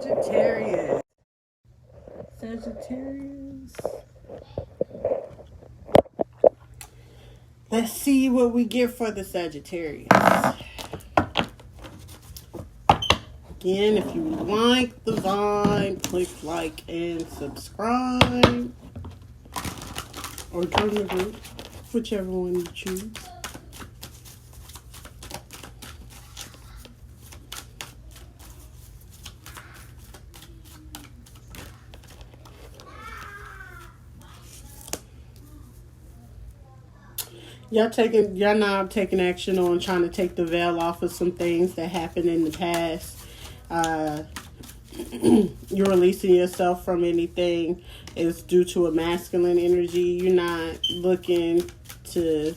Sagittarius. Sagittarius. Let's see what we get for the Sagittarius. Again, if you like the vibe, click like and subscribe. Or join the group, whichever one you choose. Y'all now taking action on trying to take the veil off of some things that happened in the past. You're releasing yourself from anything is due to a masculine energy. You're not looking to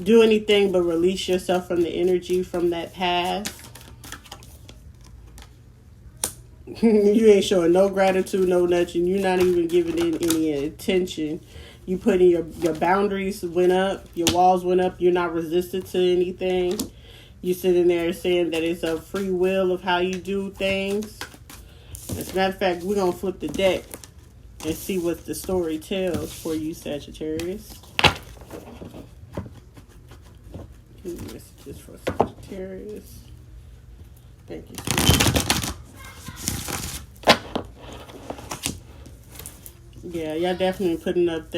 do anything but release yourself from the energy from that past. You ain't showing no gratitude, no nothing. You're not even giving it any attention. You putting your boundaries went up, your walls went up. You're not resistant to anything. You sitting there saying that it's a free will of how you do things. As a matter of fact, we're going to flip the deck and see what the story tells for you, Sagittarius. Messages for Sagittarius. Thank you, sweetie. Yeah, y'all definitely putting up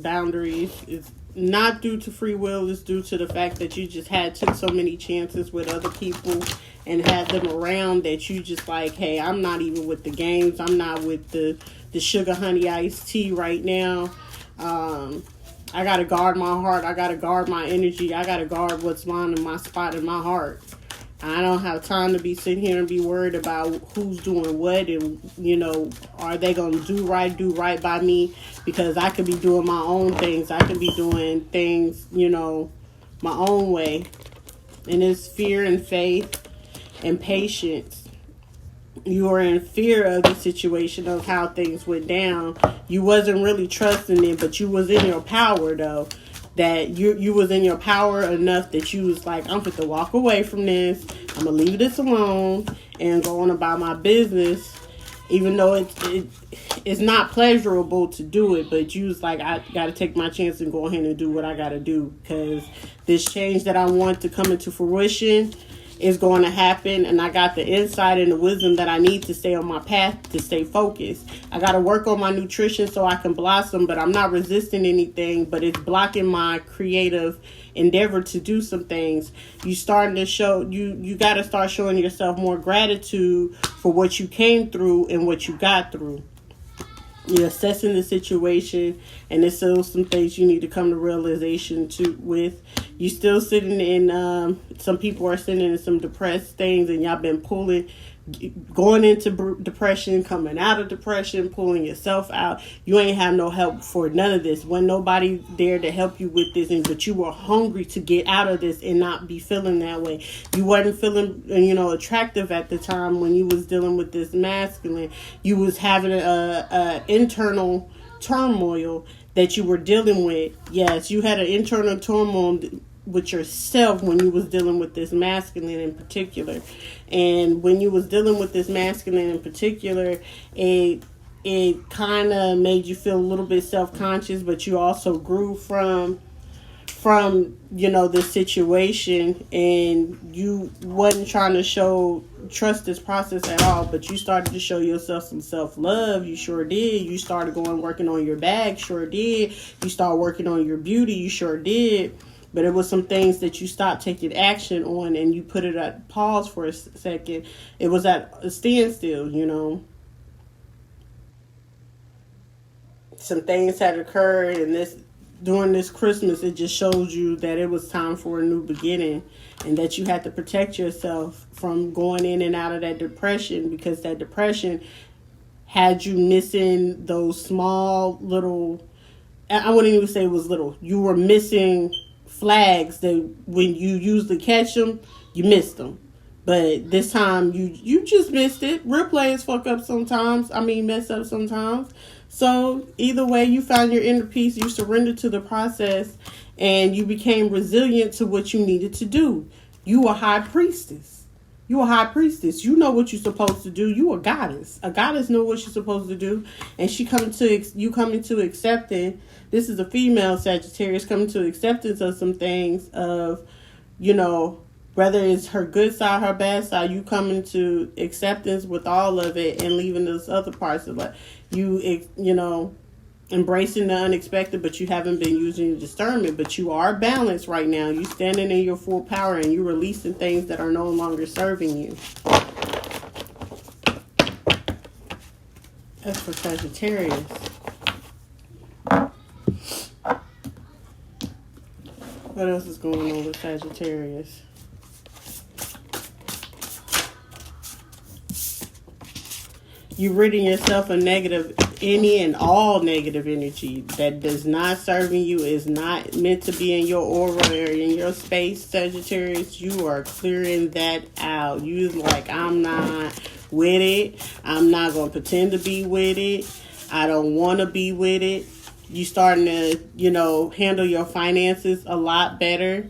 boundaries. It's not due to free will. It's due to the fact that you just took so many chances with other people and had them around that you just like, hey, I'm not even with the games. I'm not with the sugar honey iced tea right now. I got to guard my heart. I got to guard my energy. I got to guard what's mine in my spot in my heart. I don't have time to be sitting here and be worried about who's doing what and, are they going to do right by me? Because I could be doing my own things. I could be doing things, my own way. And it's fear and faith and patience. You were in fear of the situation of how things went down. You wasn't really trusting it, but you was in your power, though. That you was in your power enough that you was like, I'm going to walk away from this. I'm going to leave this alone and go on about my business. Even though it's not pleasurable to do it, but you was like, I got to take my chance and go ahead and do what I got to do. Because this change that I want to come into fruition is going to happen, and I got the insight and the wisdom that I need to stay on my path, to stay focused. I got to work on my nutrition so I can blossom, but I'm not resisting anything, but it's blocking my creative endeavor to do some things. You starting to show, you got to start showing yourself more gratitude for what you came through and what you got through. You're assessing the situation, and there's still some things you need to come to realization with. You still sitting in, some people are sitting in some depressed things, and y'all been going into depression, coming out of depression, pulling yourself out. You ain't have no help for none of this. Wasn't nobody there to help you with this, but you were hungry to get out of this and not be feeling that way. You wasn't feeling, attractive at the time when you was dealing with this masculine. You was having a internal turmoil that you were dealing with. Yes, you had an internal turmoil with yourself when you was dealing with this masculine in particular. And when you was dealing with this masculine in particular, it kind of made you feel a little bit self-conscious, but you also grew from this situation, and you wasn't trying to trust this process at all, but you started to show yourself some self-love. You sure did. You started working on your bag. Sure did. You started working on your beauty. You sure did. But it was some things that you stopped taking action on, and you put it at pause for a second. It was at a standstill, Some things had occurred, and during this Christmas, it just showed you that it was time for a new beginning, and that you had to protect yourself from going in and out of that depression, because that depression had you missing those small little, I wouldn't even say it was little, you were missing flags that when you usually catch them, you missed them. But this time you just missed it. Real players fuck up sometimes. Mess up sometimes. So either way, you found your inner peace, you surrendered to the process, and you became resilient to what you needed to do. You were high priestess. You a high priestess. You know what you're supposed to do. You a goddess. A goddess know what she's supposed to do. And she coming to accepting. This is a female Sagittarius coming to acceptance of some things of, whether it's her good side, her bad side, you coming to acceptance with all of it and leaving those other parts of it. Embracing the unexpected, but you haven't been using your discernment, but you are balanced right now. You standing in your full power and you releasing things that are no longer serving you. That's for Sagittarius. What else is going on with Sagittarius? You ridding yourself of any and all negative energy that does not serving you, is not meant to be in your aura or in your space, Sagittarius. You are clearing that out. You like, I'm not with it. I'm not going to pretend to be with it. I don't want to be with it. You starting to, handle your finances a lot better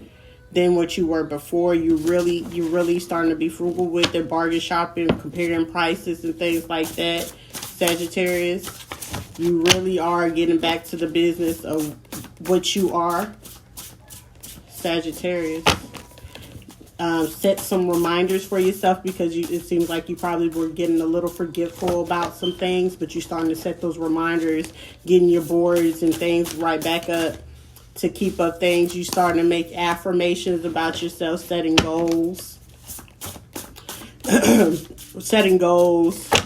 than what you were before. You really starting to be frugal with it, bargain shopping, comparing prices and things like that, Sagittarius. You really are getting back to the business of what you are, Sagittarius. Set some reminders for yourself because it seems like you probably were getting a little forgetful about some things, but you're starting to set those reminders, getting your boards and things right back up to keep up things. You starting to make affirmations about yourself, setting goals,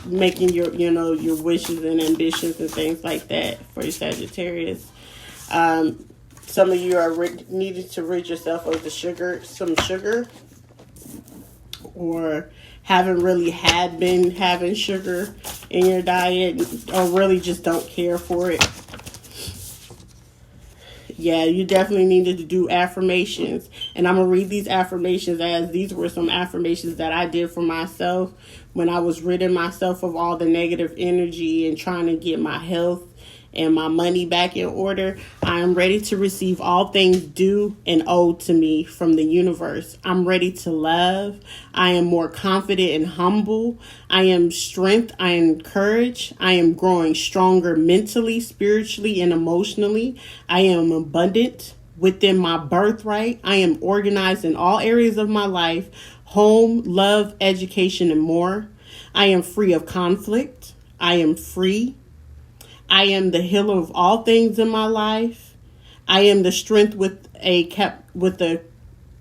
making your wishes and ambitions and things like that for your Sagittarius. Some of you are needing to rid yourself of some sugar, or haven't really been having sugar in your diet, or really just don't care for it. Yeah, you definitely needed to do affirmations. And I'm going to read these affirmations as these were some affirmations that I did for myself when I was ridding myself of all the negative energy and trying to get my health and my money back in order. I am ready to receive all things due and owed to me from the universe. I'm ready to love. I am more confident and humble. I am strength. I am courage. I am growing stronger mentally, spiritually, and emotionally. I am abundant within my birthright. I am organized in all areas of my life: home, love, education, and more. I am free of conflict. I am free. I am the healer of all things in my life. I am the strength with the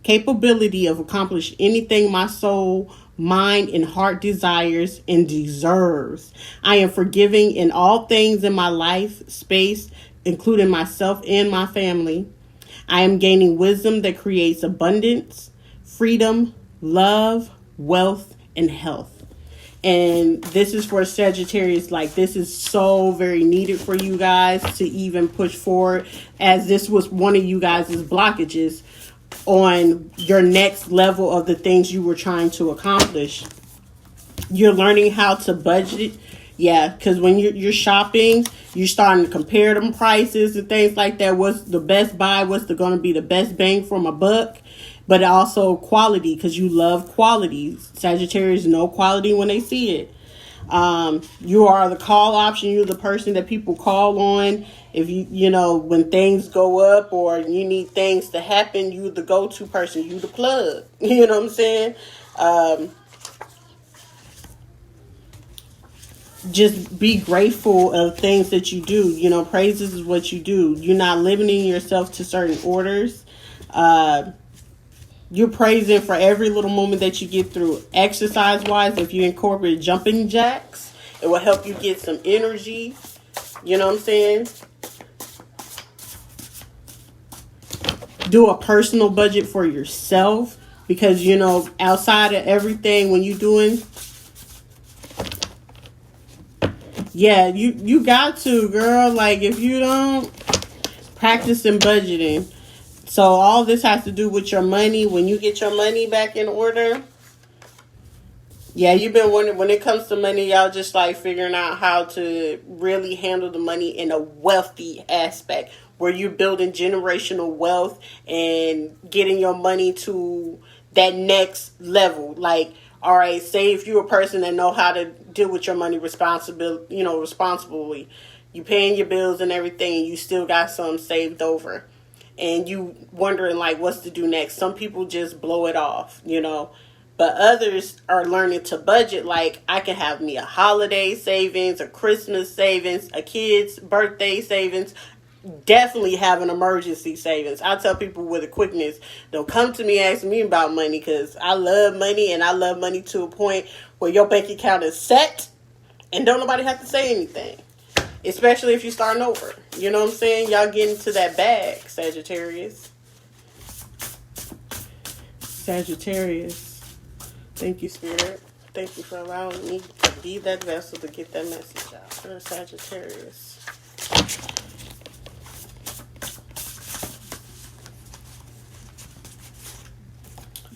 capability of accomplish anything my soul, mind, and heart desires and deserves. I am forgiving in all things in my life space, including myself and my family. I am gaining wisdom that creates abundance, freedom, love, wealth, and health. And this is for Sagittarius. Like, this is so very needed for you guys to even push forward, as this was one of you guys' blockages on your next level of the things you were trying to accomplish. You're learning how to budget. Yeah, because when you're shopping, you're starting to compare them prices and things like that. What's the best buy? What's going to be the best bang for my buck? But also quality, because you love quality. Sagittarius know quality when they see it. You are the call option. You're the person that people call on. If when things go up or you need things to happen, you the go-to person. You the plug. You know what I'm saying? Just be grateful of things that you do. Praises is what you do. You're not limiting yourself to certain orders. You're praising for every little moment that you get through. Exercise-wise, if you incorporate jumping jacks, it will help you get some energy. You know what I'm saying? Do a personal budget for yourself, because, outside of everything, when you're doing... Yeah, you got to, girl. Like, if you don't, practice in budgeting. So all this has to do with your money. When you get your money back in order. Yeah, you've been wondering, when it comes to money, y'all just like figuring out how to really handle the money in a wealthy aspect, where you're building generational wealth and getting your money to that next level. Like, All right, say if you're a person that know how to deal with your money responsibly, you paying your bills and everything, and you still got some saved over, and you wondering like what's to do next. Some people just blow it off, but others are learning to budget. Like, I can have me a holiday savings, a Christmas savings, a kid's birthday savings, definitely have an emergency savings. I tell people with a quickness, don't come to me asking me about money, because I love money, and I love money to a point where your bank account is set and don't nobody have to say anything, especially if you're starting over. You know what I'm saying? Y'all get into that bag, Sagittarius. Thank you, Spirit. Thank you for allowing me to be that vessel to get that message out for Sagittarius.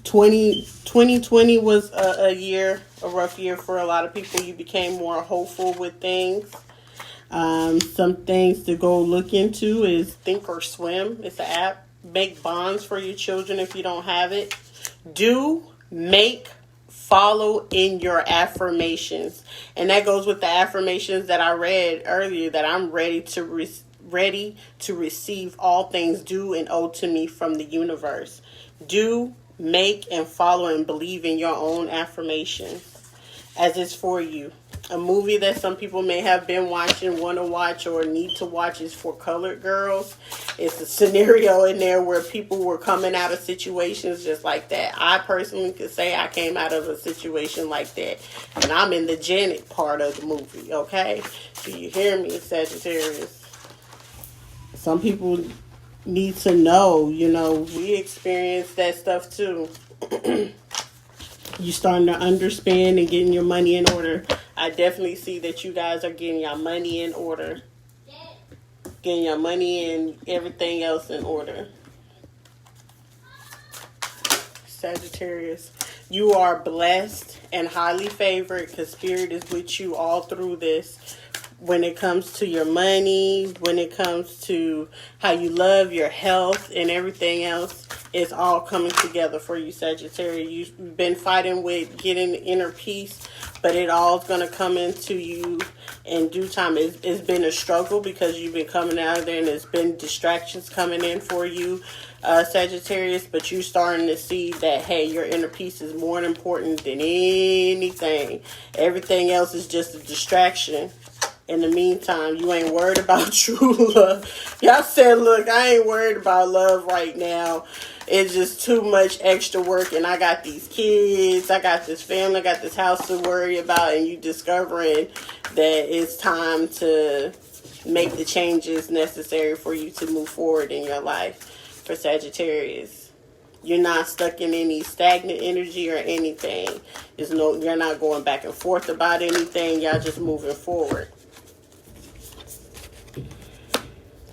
2020 was a rough year for a lot of people. You became more hopeful with things. Some things to go look into is Think or Swim. It's an app. Make bonds for your children if you don't have it. Follow in your affirmations. And that goes with the affirmations that I read earlier, that I'm ready to receive all things due and owed to me from the universe. Do, make, and follow and believe in your own affirmations as it's for you. A movie that some people may have been watching, want to watch, or need to watch is For Colored Girls. It's a scenario in there where people were coming out of situations just like that. I personally could say I came out of a situation like that. And I'm in the Janet part of the movie, okay? Do you hear me, Sagittarius? Some people need to know, we experience that stuff too. You starting to understand and getting your money in order. I definitely see that you guys are getting your money in order. Getting your money and everything else in order. Sagittarius, you are blessed and highly favored, because Spirit is with you all through this. When it comes to your money, when it comes to how you love your health and everything else, it's all coming together for you, Sagittarius. You've been fighting with getting inner peace, but it all is going to come into you in due time. It's been a struggle because you've been coming out of there, and there's been distractions coming in for you, Sagittarius, but you're starting to see that, hey, your inner peace is more important than anything. Everything else is just a distraction. In the meantime, you ain't worried about true love. Y'all said, look, I ain't worried about love right now. It's just too much extra work, and I got these kids, I got this family, I got this house to worry about, and you discovering that it's time to make the changes necessary for you to move forward in your life. For Sagittarius, you're not stuck in any stagnant energy or anything. You're not going back and forth about anything. Y'all just moving forward.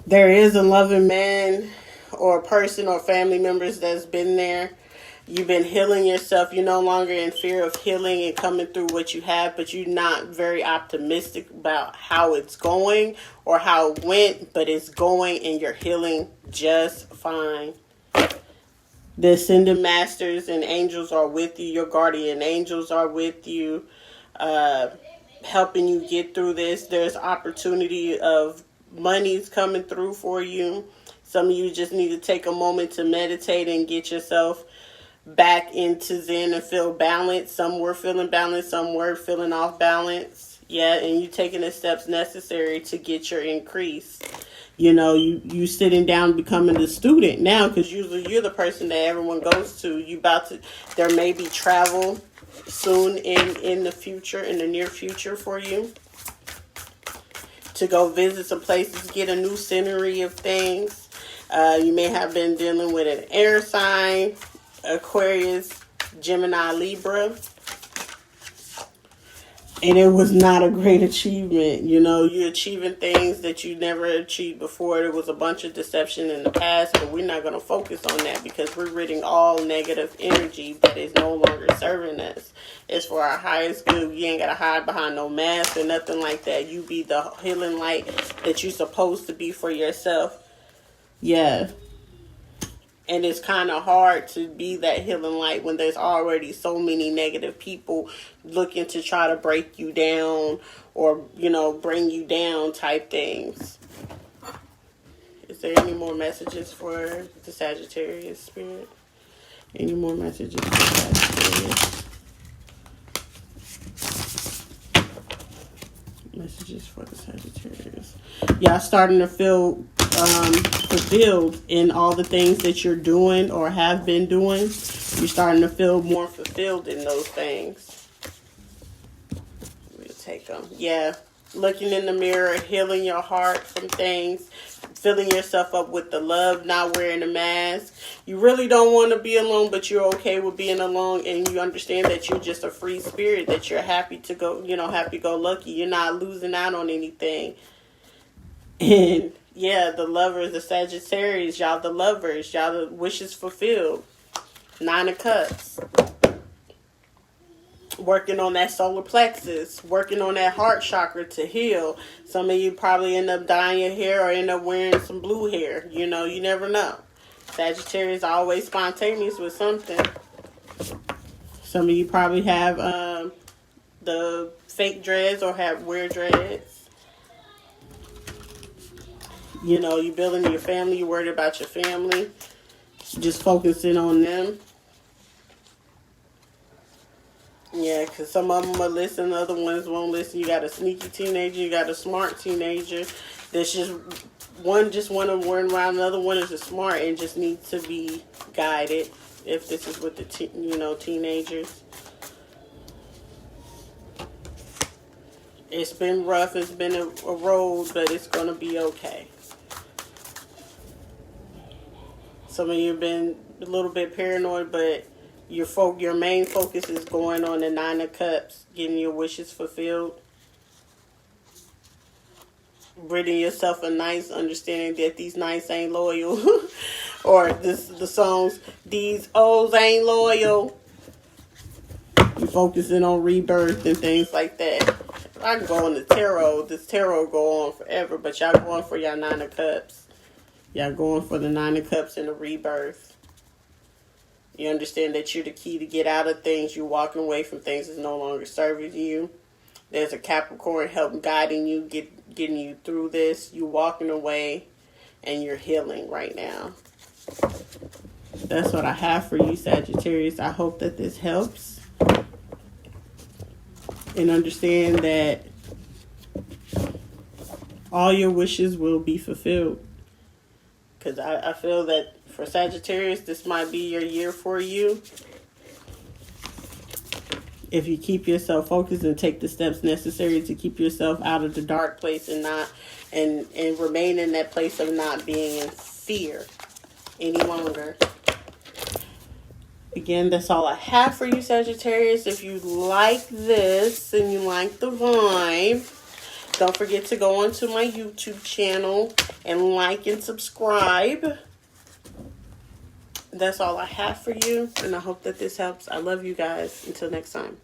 There is a loving man or a person or family members that's been there. You've been healing yourself. You're no longer in fear of healing and coming through what you have, but you're not very optimistic about how it's going or how it went, but it's going and you're healing just fine. The ascended masters and angels are with you. Your guardian angels are with you, helping you get through this. There's opportunity of money's coming through for you. Some of you just need to take a moment to meditate and get yourself back into Zen and feel balanced. Some were feeling balanced, some were feeling off balance. Yeah, and you taking the steps necessary to get your increase. You sitting down becoming the student now, because usually you're the person that everyone goes to. There may be travel soon in the near future for you, to go visit some places, get a new scenery of things. You may have been dealing with an air sign, Aquarius, Gemini, Libra. And it was not a great achievement. You're achieving things that you never achieved before. There was a bunch of deception in the past, but we're not going to focus on that because we're ridding all negative energy that is no longer serving us. It's for our highest good. You ain't got to hide behind no mask or nothing like that. You be the healing light that you're supposed to be for yourself. Yeah. And it's kind of hard to be that healing light when there's already so many negative people looking to try to break you down or, you know, bring you down type things. Is there any more messages for the Sagittarius spirit? Any more messages for Sagittarius? Messages for the Sagittarius. Y'all starting to feel fulfilled in all the things that you're doing or have been doing. You're starting to feel more fulfilled in those things. We'll take them. Yeah. Looking in the mirror, healing your heart from things, filling yourself up with the love, not wearing a mask. You really don't want to be alone, but you're okay with being alone, and you understand that you're just a free spirit, that you're happy to go, you know, happy-go-lucky. You're not losing out on anything. And yeah, the lovers, the Sagittarius, y'all the lovers, y'all the wishes fulfilled. 9 of Cups. Working on that solar plexus, working on that heart chakra to heal. Some of you probably end up dyeing your hair or end up wearing some blue hair. You know, you never know. Sagittarius are always spontaneous with something. Some of you probably have the fake dreads or have weird dreads. You know, you're building your family, you're worried about your family. Just focusing on them. Yeah, because some of them will listen, other ones won't listen. You got a sneaky teenager, you got a smart teenager. There's just one just want to run around, another one is just smart and just needs to be guided. If this is with the teenagers. It's been rough, it's been a road, but it's going to be okay. Some of you have been a little bit paranoid, but your main focus is going on the 9 of Cups, getting your wishes fulfilled. Ridding yourself of nice, understanding that these nights ain't loyal. Or the songs, these O's ain't loyal. You're focusing on rebirth and things like that. I can go on the tarot. This tarot go on forever, but y'all going for y'all 9 of Cups. Y'all going for the 9 of Cups and the rebirth. You understand that you're the key to get out of things. You're walking away from things that's no longer serving you. There's a Capricorn helping guiding you, getting you through this. You're walking away and you're healing right now. That's what I have for you, Sagittarius. I hope that this helps. And understand that all your wishes will be fulfilled. Because I feel that for Sagittarius, this might be your year for you. If you keep yourself focused and take the steps necessary to keep yourself out of the dark place and remain in that place of not being in fear any longer. Again, that's all I have for you, Sagittarius. If you like this and you like the vibe, don't forget to go onto my YouTube channel and like and subscribe. That's all I have for you, and I hope that this helps. I love you guys. Until next time.